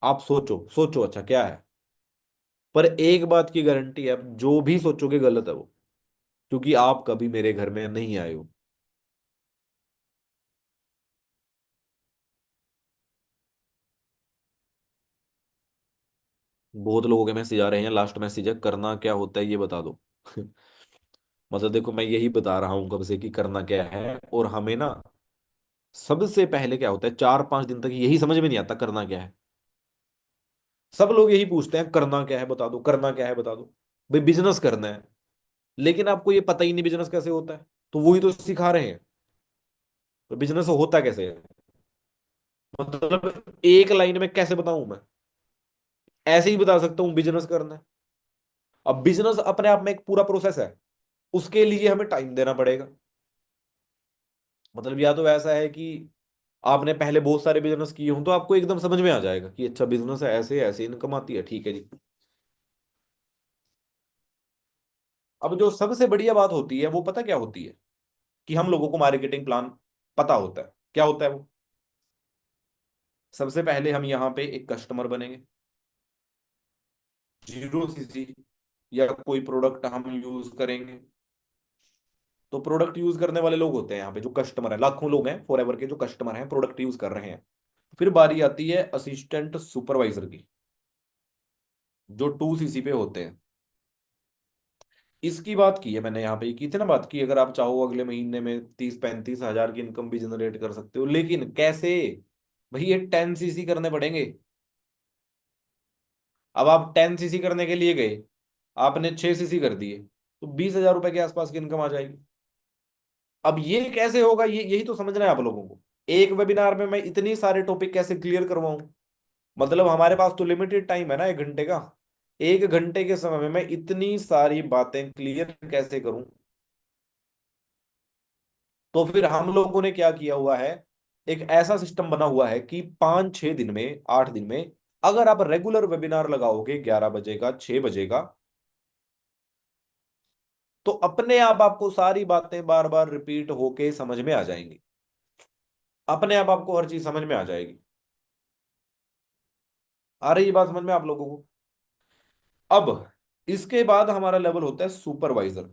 Speaker 1: आप सोचो सोचो, अच्छा क्या है। पर एक बात की गारंटी है, आप जो भी सोचोगे गलत है वो, क्योंकि आप कभी मेरे घर में नहीं आए हो। बहुत लोगों के मैसेज आ रहे हैं, लास्ट मैसेज है करना क्या होता है ये बता दो। मतलब देखो, मैं यही बता रहा हूँ कब से कि करना क्या है, और हमें ना सबसे पहले क्या होता है, 4-5 दिन तक यही समझ में नहीं आता करना क्या है। सब लोग यही पूछते हैं करना क्या है बता दो, करना क्या है बता दो। भाई बिजनेस करना है, लेकिन आपको ये पता ही नहीं बिजनेस कैसे होता है, तो वही तो सिखा रहे हैं। तो बिजनेस होता कैसे है, मतलब एक लाइन में कैसे बताऊं मैं? ऐसे ही बता सकता हूँ बिजनेस करना है। अब बिजनेस अपने आप में एक पूरा प्रोसेस है, उसके लिए हमें टाइम देना पड़ेगा। मतलब या तो ऐसा है कि आपने पहले बहुत सारे बिजनेस किए हों तो आपको एकदम समझ में आ जाएगा कि अच्छा बिजनेस है, ऐसे ऐसे इनकम आती है, ठीक है जी। अब जो सबसे बढ़िया बात होती है वो पता क्या होती है, कि हम लोगों को मार्केटिंग प्लान पता होता है। क्या होता है वो? सबसे पहले हम यहाँ पे एक कस्टमर बनेंगे, 0 सीसी, या कोई प्रोडक्ट हम यूज करेंगे। तो प्रोडक्ट यूज करने वाले लोग होते हैं यहाँ पे जो कस्टमर है, लाखों लोग हैं फॉरएवर के जो कस्टमर हैं, प्रोडक्ट यूज कर रहे हैं। फिर बारी आती है असिस्टेंट सुपरवाइजर की, जो 2 सीसी पे होते हैं। इसकी बात की है मैंने यहाँ पे, की थी ना बात की, अगर आप चाहो अगले महीने में 30-35 हजार की इनकम भी जनरेट कर सकते हो, लेकिन कैसे? भाई ये 10 सीसी करने पड़ेंगे। अब आप 10 सीसी करने के लिए गए, आपने 6 सीसी कर दिए, तो 20 हजार रुपए के आसपास की इनकम आ जाएगी। अब ये कैसे होगा, ये यही तो समझना है आप लोगों को। एक वेबिनार में मैं इतनी सारे टॉपिक कैसे क्लियर करवाऊं? मतलब हमारे पास तो लिमिटेड टाइम है ना, 1 घंटे का। 1 घंटे के समय में मैं इतनी सारी बातें क्लियर कैसे करूं? तो फिर हम लोगों ने क्या किया हुआ है, एक ऐसा सिस्टम बना हुआ है कि 5-6 दिन में, 8 दिन में, अगर आप रेगुलर वेबिनार लगाओगे 11 बजे का, 6 बजे का, तो अपने आप आपको सारी बातें बार बार रिपीट होके समझ में आ जाएंगी। अपने आप आपको हर चीज समझ में आ जाएगी। आ रही है बात समझ में आप लोगों को? अब इसके बाद हमारा लेवल होता है सुपरवाइजर।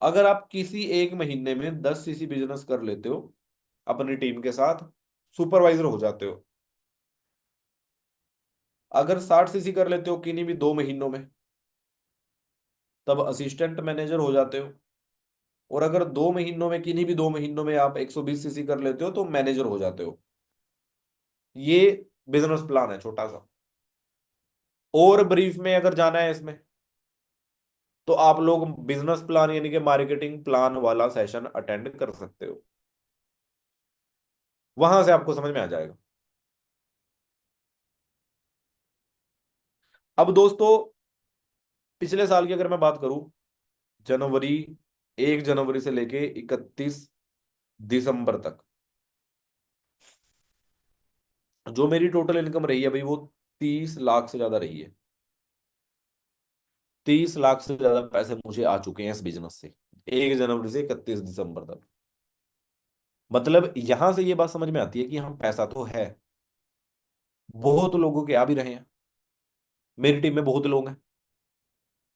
Speaker 1: अगर आप किसी एक महीने में 10 सीसी बिजनेस कर लेते हो अपनी टीम के साथ, सुपरवाइजर हो जाते हो। अगर 60 सीसी कर लेते हो किन्हीं भी 2 महीनों में, तब असिस्टेंट मैनेजर हो जाते हो। और अगर 2 महीनों में, किन्हीं भी 2 महीनों में आप 120 सीसी कर लेते हो तो मैनेजर हो जाते हो। ये बिजनेस प्लान है छोटा सा। और ब्रीफ में अगर जाना है इसमें, तो आप लोग बिजनेस प्लान यानी कि मार्केटिंग प्लान वाला सेशन अटेंड कर सकते हो। वहां से आपको समझ में आ जाएगा। अब दोस्तों, पिछले साल की अगर मैं बात करूं, जनवरी 1 जनवरी से लेके 31 दिसंबर तक, जो मेरी टोटल इनकम रही है भाई, वो 30 लाख से ज्यादा रही है। 30 लाख से ज्यादा पैसे मुझे आ चुके हैं इस बिजनेस से, 1 जनवरी से 31 दिसंबर तक। मतलब यहां से ये बात समझ में आती है कि हम, पैसा तो है, बहुत लोगों के आ भी रहे हैं। मेरी टीम में बहुत लोग हैं।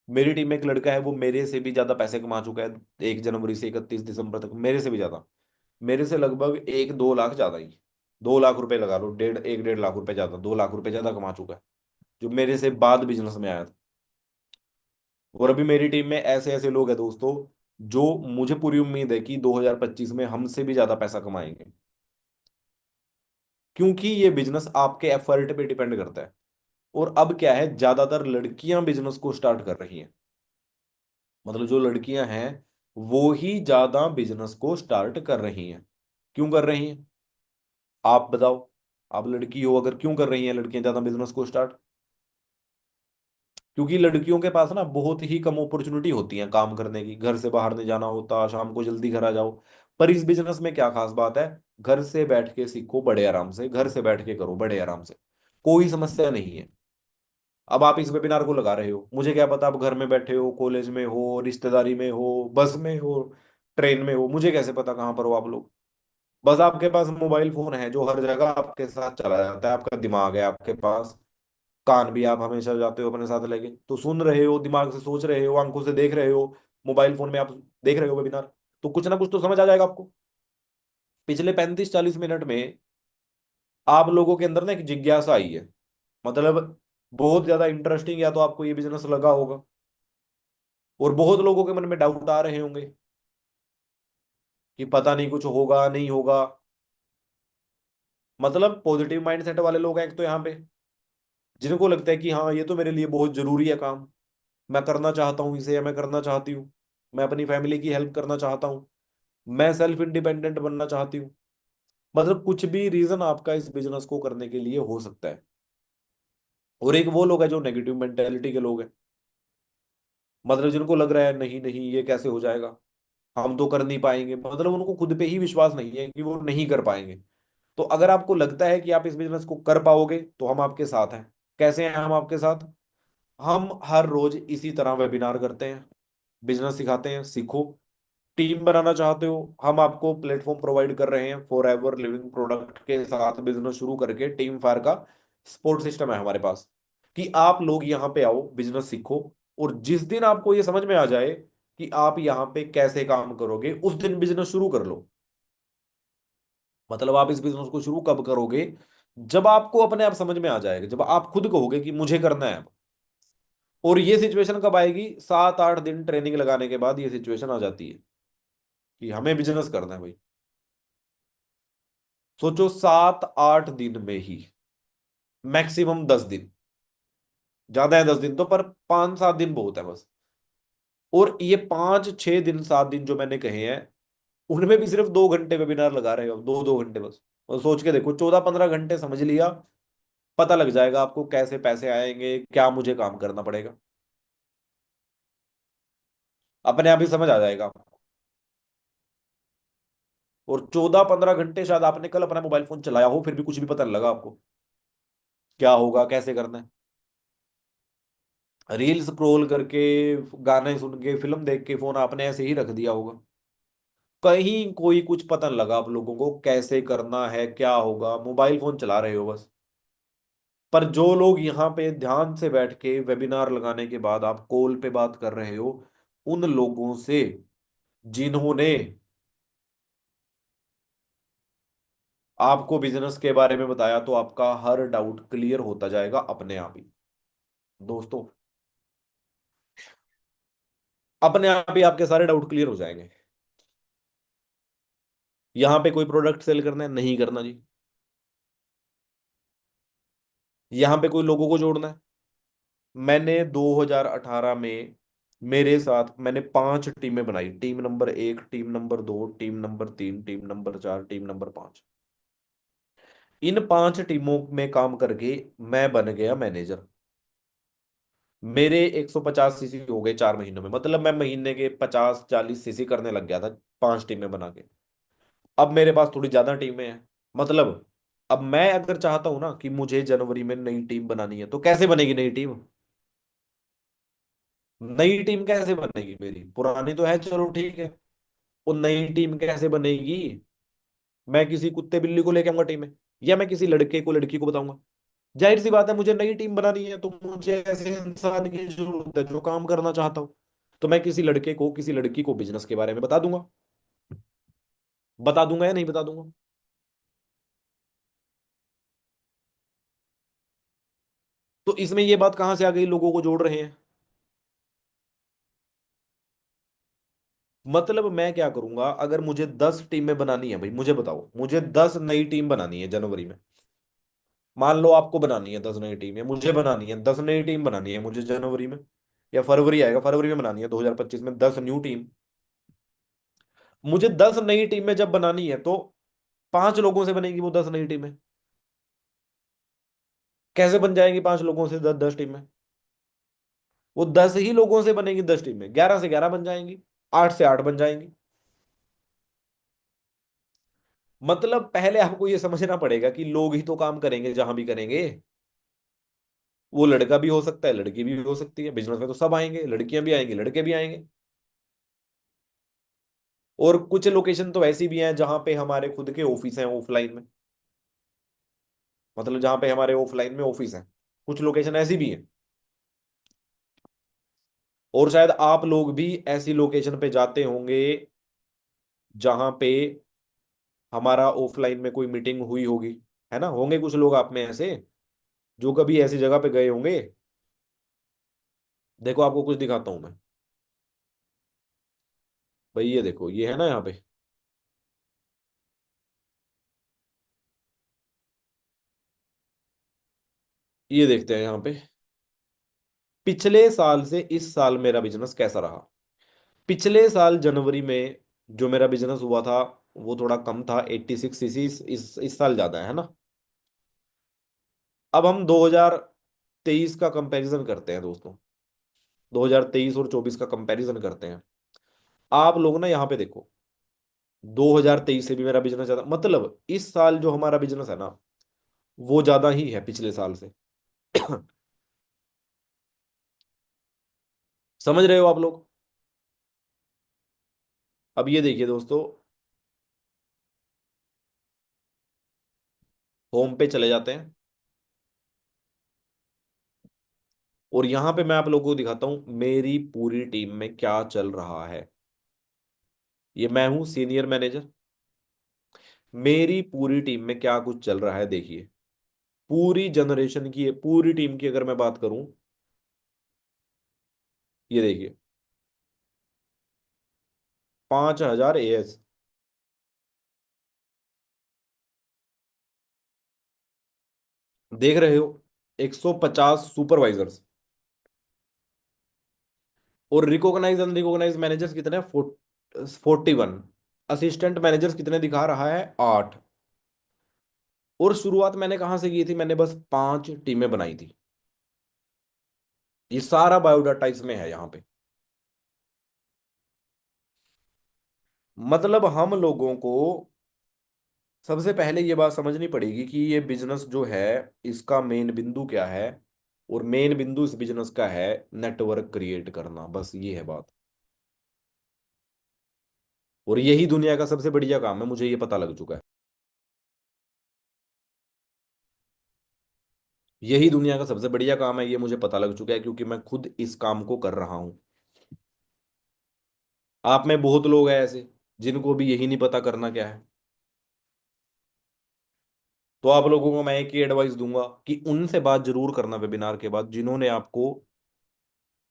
Speaker 1: मेरी टीम में एक लड़का है, वो मेरे से भी ज्यादा पैसे कमा चुका है 1 जनवरी से 31 दिसंबर तक, मेरे से भी ज्यादा। मेरे से लगभग 1-2 लाख ज्यादा ही, 2 लाख रुपए लगा लो, 1-1.5 लाख रुपए ज्यादा, 2 लाख रुपए ज्यादा कमा चुका है, जो मेरे से बाद बिजनेस में आया था। और अभी मेरी टीम में ऐसे ऐसे लोग हैं दोस्तों, जो, मुझे पूरी उम्मीद है कि 2025 में हमसे भी ज्यादा पैसा कमाएंगे। क्योंकि ये बिजनेस आपके एफर्ट पे डिपेंड करता है। और अब क्या है, ज्यादातर लड़कियां बिजनेस को स्टार्ट कर रही हैं। मतलब जो लड़कियां हैं वो ही ज्यादा बिजनेस को स्टार्ट कर रही हैं। क्यों कर रही हैं? आप बताओ। आप लड़की हो अगर, क्यों कर रही हैं लड़कियां ज्यादा बिजनेस को स्टार्ट? क्योंकि लड़कियों के पास ना बहुत ही कम अपॉर्चुनिटी होती है काम करने की, घर से बाहर नहीं जाना होता, शाम को जल्दी घर आ जाओ। पर इस बिजनेस में क्या खास बात है, घर से बैठ के सीखो बड़े आराम से, घर से बैठ के करो बड़े आराम से, कोई समस्या नहीं है। अब आप इस वेबिनार को लगा रहे हो, मुझे क्या पता आप घर में बैठे हो, कॉलेज में हो, रिश्तेदारी में हो, बस में हो, ट्रेन में हो, मुझे कैसे पता कहाँ पर हो आप लोग। बस आपके पास मोबाइल फोन है जो हर जगह आपके साथ चला जाता है, आपका दिमाग है आपके पास, कान भी आप हमेशा जाते हो अपने साथ लेके, तो सुन रहे हो, दिमाग से सोच रहे हो, आंखों से देख रहे हो, मोबाइल फोन में आप देख रहे हो वेबिनार, तो कुछ ना कुछ तो समझ आ जाएगा आपको। पिछले 35-40 मिनट में आप लोगों के अंदर ना एक जिज्ञासा आई है, मतलब बहुत ज्यादा इंटरेस्टिंग या तो आपको ये बिजनेस लगा होगा, और बहुत लोगों के मन में डाउट आ रहे होंगे कि पता नहीं कुछ होगा नहीं होगा। मतलब पॉजिटिव माइंडसेट वाले लोग हैं एक तो यहाँ पे, जिनको लगता है कि हाँ ये तो मेरे लिए बहुत जरूरी है काम, मैं करना चाहता हूँ इसे, या मैं करना चाहती हूँ, मैं अपनी फैमिली की हेल्प करना चाहता हूँ, मैं सेल्फ इंडिपेंडेंट बनना चाहती हूँ। मतलब कुछ भी रीजन आपका इस बिजनेस को करने के लिए हो सकता है। और एक वो लोग हैं जो नेगेटिव मेंटेलिटी के लोग हैं, मतलब जिनको लग रहा है नहीं नहीं ये कैसे हो जाएगा, हम तो कर नहीं पाएंगे, मतलब उनको खुद पे ही विश्वास नहीं है कि वो नहीं कर पाएंगे। तो अगर आपको लगता है कि आप इस बिजनेस को कर पाओगे तो हम आपके साथ हैं। कैसे हैं हम आपके साथ, हम हर रोज इसी तरह वेबिनार करते हैं, बिजनेस सिखाते हैं, सीखो। टीम बनाना चाहते हो, हम आपको प्लेटफॉर्म प्रोवाइड कर रहे हैं, फॉर एवर लिविंग प्रोडक्ट के साथ बिजनेस शुरू करके टीम फायर का सपोर्ट सिस्टम है हमारे पास, कि आप लोग यहाँ पे आओ, बिजनेस सीखो, और जिस दिन आपको ये समझ में आ जाए कि आप यहाँ पे कैसे काम करोगे, उस दिन बिजनेस शुरू कर लो। मतलब आप इस बिजनेस को शुरू कब करोगे, जब आपको अपने आप समझ में आ जाएगा, जब आप खुद कहोगे कि मुझे करना है अब। और ये सिचुएशन कब आएगी, 7-8 दिन ट्रेनिंग लगाने के बाद ये सिचुएशन आ जाती है कि हमें बिजनेस करना है भाई। सोचो 7-8 दिन में ही, मैक्सिमम 10 दिन, ज्यादा है 10 दिन तो, पर 5-7 दिन बहुत है बस। और ये 5-6 दिन 7 दिन जो मैंने कहे हैं, उनमें भी सिर्फ 2 घंटे वेबिनार लगा रहे हो, 2-2 घंटे बस। और सोच के देखो, 14-15 घंटे समझ लिया, पता लग जाएगा आपको कैसे पैसे आएंगे, क्या मुझे काम करना पड़ेगा, अपने आप ही समझ आ जाएगा। और 14-15 घंटे शायद आपने कल अपना मोबाइल फोन चलाया हो, फिर भी कुछ भी पता नहीं लगा आपको क्या होगा कैसे करना है। रील स्क्रॉल करके, गाने सुन के, फिल्म देख के फोन आपने ऐसे ही रख दिया होगा, कहीं कोई कुछ पता नहीं लगा आप लोगों को कैसे करना है, क्या होगा, मोबाइल फोन चला रहे हो बस। पर जो लोग यहाँ पे ध्यान से बैठ के वेबिनार लगाने के बाद आप कॉल पे बात कर रहे हो, उन लोगों से जिन्होंने आपको बिजनेस के बारे में बताया, तो आपका हर डाउट क्लियर होता जाएगा अपने आप ही दोस्तों, अपने आप ही आपके सारे डाउट क्लियर हो जाएंगे। यहाँ पे कोई प्रोडक्ट सेल करना है, नहीं करना जी। यहाँ पे कोई लोगों को जोड़ना है, मैंने 2018 में मेरे साथ मैंने 5 टीमें बनाई, team number 1, team number 2, team number 3, team number 4, team number 5। इन 5 टीमों में काम करके मैं बन गया मैनेजर। मेरे 150 सीसी हो गए 4 महीनों में, मतलब मैं महीने के 50-40 सीसी करने लग गया था 5 टीमें बना के। अब मेरे पास थोड़ी ज्यादा टीमें हैं, मतलब अब मैं अगर चाहता हूं ना कि मुझे जनवरी में नई टीम बनानी है, तो कैसे बनेगी नई टीम, नई टीम कैसे बनेगी, मेरी पुरानी तो है चलो ठीक है, वो नई टीम कैसे बनेगी। मैं किसी कुत्ते बिल्ली को लेके आऊंगा टीम में, या मैं किसी लड़के को लड़की को बताऊंगा। जाहिर सी बात है, मुझे नई टीम बनानी है तो मुझे ऐसे इंसान की जरूरत है जो काम करना चाहता हूँ। तो मैं किसी लड़के को किसी लड़की को बिजनेस के बारे में बता दूंगा, बता दूंगा या नहीं बता दूंगा। तो इसमें ये बात कहाँ से आ गई, लोगों को जोड़ रहे हैं। मतलब मैं क्या करूंगा, अगर मुझे 10 टीमें बनानी है भाई, मुझे बताओ, मुझे 10 नई टीम बनानी है जनवरी में। मान लो आपको बनानी है 10 नई टीम, या मुझे बनानी है 10 नई टीम बनानी है मुझे जनवरी में, या फरवरी आएगा, फरवरी में बनानी है 2025 में 10 न्यू टीम। मुझे 10 नई टीमें जब बनानी है, तो 5 लोगों से बनेगी वो 10 नई टीमें। कैसे बन जाएंगी 5 लोगों से 10-10 टीमें, वो 10 ही लोगों से बनेगी, 10 टीमें 11 से 11 बन जाएंगी, 8 से 8 बन जाएंगी। मतलब पहले आपको ये समझना पड़ेगा कि लोग ही तो काम करेंगे जहां भी करेंगे। वो लड़का भी हो सकता है, लड़की भी हो सकती है, बिजनेस में तो सब आएंगे, लड़कियां भी आएंगी, लड़के भी आएंगे। और कुछ लोकेशन तो ऐसी भी हैं जहां पे हमारे खुद के ऑफिस हैं ऑफलाइन में, मतलब जहां पे हमारे ऑफलाइन में ऑफिस है, कुछ लोकेशन ऐसी भी हैं। और शायद आप लोग भी ऐसी लोकेशन पे जाते होंगे जहां पे हमारा ऑफलाइन में कोई मीटिंग हुई होगी, है ना? होंगे कुछ लोग आप में ऐसे जो कभी ऐसी जगह पे गए होंगे। देखो आपको कुछ दिखाता हूं मैं। भाई ये देखो, ये है ना यहाँ पे, ये देखते हैं यहाँ पे पिछले साल से इस साल मेरा बिजनेस कैसा रहा। पिछले साल जनवरी में जो मेरा बिजनेस हुआ था वो थोड़ा कम था, 86 सीसी। इस साल ज्यादा है ना। अब हम 2023 का कंपैरिजन करते हैं दोस्तों, 2023 और 24 का कंपैरिजन करते हैं। आप लोग ना यहाँ पे देखो, 2023 से भी मेरा बिजनेस ज्यादा, मतलब इस साल जो हमारा बिजनेस है ना वो ज्यादा ही है पिछले साल से। समझ रहे हो आप लोग? अब ये देखिए दोस्तों, होम पे चले जाते हैं और यहां पे मैं आप लोगों को दिखाता हूं मेरी पूरी टीम में क्या चल रहा है। ये मैं हूं सीनियर मैनेजर, मेरी पूरी टीम में क्या कुछ चल रहा है देखिए। पूरी जनरेशन की, पूरी टीम की अगर मैं बात करूं, ये देखिए 5000 एएस, देख रहे हो, 150 सुपरवाइजर्स, और रिकॉग्नाइज अनरिकॉग्नाइज मैनेजर्स कितने? 41। असिस्टेंट मैनेजर्स कितने दिखा रहा है? 8। और शुरुआत मैंने कहां से की थी? मैंने बस 5 टीमें बनाई थी। ये सारा बायोडाटा इसमें है यहाँ पे। मतलब हम लोगों को सबसे पहले ये बात समझनी पड़ेगी कि ये बिजनेस जो है इसका मेन बिंदु क्या है। और मेन बिंदु इस बिजनेस का है नेटवर्क क्रिएट करना, बस ये है बात। और यही दुनिया का सबसे बढ़िया काम है, मुझे ये पता लग चुका है। यही दुनिया का सबसे बढ़िया काम है, ये मुझे पता लग चुका है क्योंकि मैं खुद इस काम को कर रहा हूं। आप में बहुत लोग हैं ऐसे जिनको भी यही नहीं पता करना क्या है। तो आप लोगों को मैं एक ही एडवाइस दूंगा कि उनसे बात जरूर करना वेबिनार के बाद जिन्होंने आपको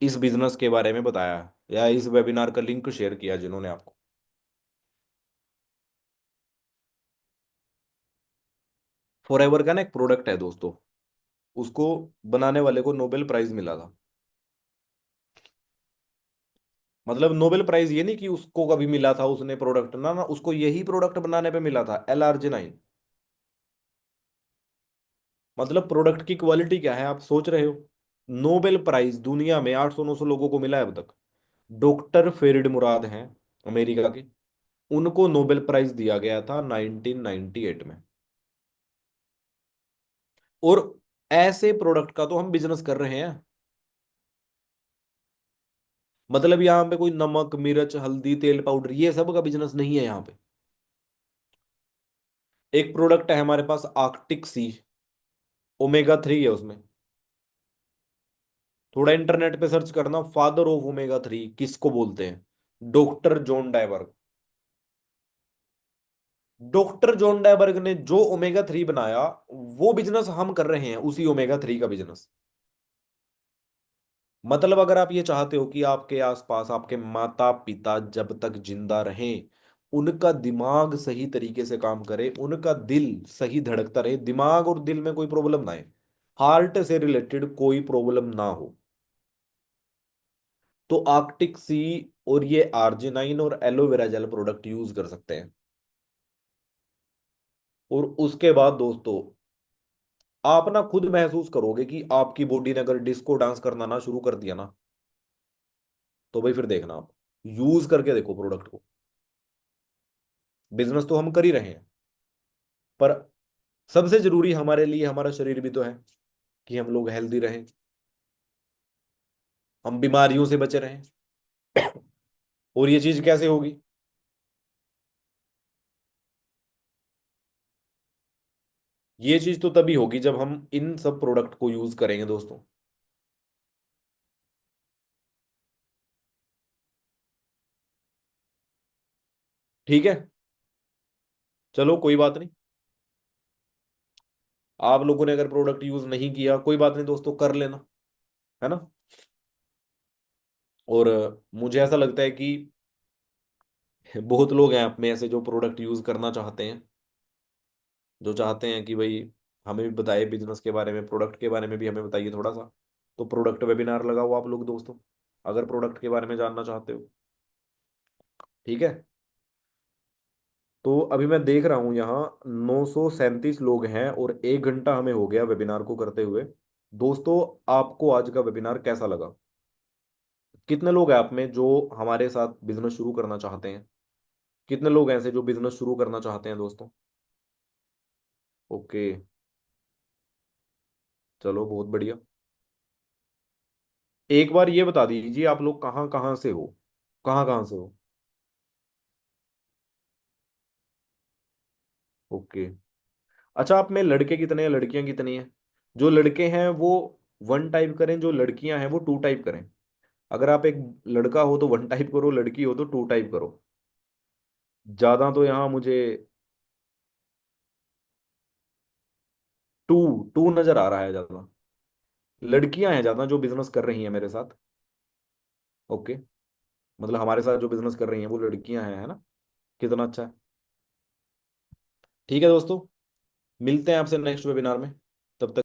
Speaker 1: इस बिजनेस के बारे में बताया, या इस वेबिनार का लिंक शेयर किया जिन्होंने आपको। फॉरएवर का ना एक प्रोडक्ट है दोस्तों, उसको बनाने वाले को नोबेल प्राइज मिला था। मतलब नोबेल प्राइज ये नहीं कि उसको कभी मिला था उसने प्रोडक्ट, ना ना, उसको यही प्रोडक्ट बनाने पे मिला था, LRG 9। मतलब प्रोडक्ट की क्वालिटी क्या है आप सोच रहे हो? नोबेल प्राइज दुनिया में 800 900 लोगों को मिला है अब तक। डॉक्टर फेरिड मुराद हैं अमेरिका के, उनको नोबेल प्राइज दिया गया था 1998 में। और ऐसे प्रोडक्ट का तो हम बिजनेस कर रहे हैं। मतलब यहाँ पे कोई नमक मिर्च हल्दी तेल पाउडर ये सब का बिजनेस नहीं है यहाँ पे। एक प्रोडक्ट है हमारे पास आर्कटिक सी, ओमेगा 3 है उसमें। थोड़ा इंटरनेट पे सर्च करना, फादर ऑफ ओमेगा 3 किसको बोलते हैं? Doctor John Dyerberg. Doctor John Dyerberg ने जो ओमेगा 3 बनाया, वो बिजनेस हम कर रहे हैं, उसी ओमेगा 3 का बिजनेस। मतलब अगर आप ये चाहते हो कि आपके आसपास आपके माता पिता जब तक जिंदा रहें, उनका दिमाग सही तरीके से काम करे, उनका दिल सही धड़कता रहे, दिमाग और दिल में कोई प्रॉब्लम ना आए, हार्ट से रिलेटेड कोई प्रॉब्लम ना हो, तो आर्कटिक सी और ये RG 9 और एलोवेरा जेल प्रोडक्ट यूज कर सकते हैं। और उसके बाद दोस्तों, आप ना खुद महसूस करोगे कि आपकी बॉडी ने अगर डिस्को डांस करना ना शुरू कर दिया ना, तो भाई फिर देखना आप, यूज करके देखो प्रोडक्ट को। बिजनेस तो हम कर ही रहे हैं, पर सबसे जरूरी हमारे लिए हमारा शरीर भी तो है, कि हम लोग हेल्दी रहें, हम बीमारियों से बचे रहें। और ये चीज कैसे होगी? ये चीज तो तभी होगी जब हम इन सब प्रोडक्ट को यूज करेंगे दोस्तों। ठीक है, चलो कोई बात नहीं। आप लोगों ने अगर प्रोडक्ट यूज नहीं किया, कोई बात नहीं दोस्तों, कर लेना, है ना। और मुझे ऐसा लगता है कि बहुत लोग हैं आप में ऐसे जो प्रोडक्ट यूज करना चाहते हैं, जो चाहते हैं कि भाई हमें भी बताइए बिजनेस के बारे में, प्रोडक्ट के बारे में भी हमें बताइए थोड़ा सा। तो प्रोडक्ट वेबिनार लगाओ आप लोग दोस्तों, अगर प्रोडक्ट के बारे में जानना चाहते हो। ठीक है। तो अभी मैं देख रहा हूँ यहाँ 937 लोग हैं, और 1 घंटा हमें हो गया वेबिनार को करते हुए। दोस्तों, आपको आज का वेबिनार कैसा लगा? कितने लोग हैं आप में जो हमारे साथ बिजनेस शुरू करना चाहते हैं? कितने लोग हैं ऐसे जो बिजनेस शुरू करना चाहते हैं दोस्तों? ओके, चलो बहुत बढ़िया। एक बार ये बता दीजिए, आप लोग कहाँ कहाँ से हो? कहाँ कहाँ से हो? ओके। अच्छा, आप में लड़के कितने हैं, लड़कियां कितनी हैं? जो लड़के हैं वो 1 टाइप करें, जो लड़कियां हैं वो 2 टाइप करें। अगर आप एक लड़का हो तो 1 टाइप करो, लड़की हो तो 2 टाइप करो। ज्यादा तो यहाँ मुझे 2, 2 नजर आ रहा है ज्यादा। लड़कियां हैं ज्यादा जो बिजनेस कर रही हैं मेरे साथ। ओके, मतलब हमारे साथ जो बिजनेस कर रही हैं वो लड़कियां हैं, है ना। कितना अच्छा है। ठीक है दोस्तों, मिलते हैं आपसे नेक्स्ट वेबिनार में।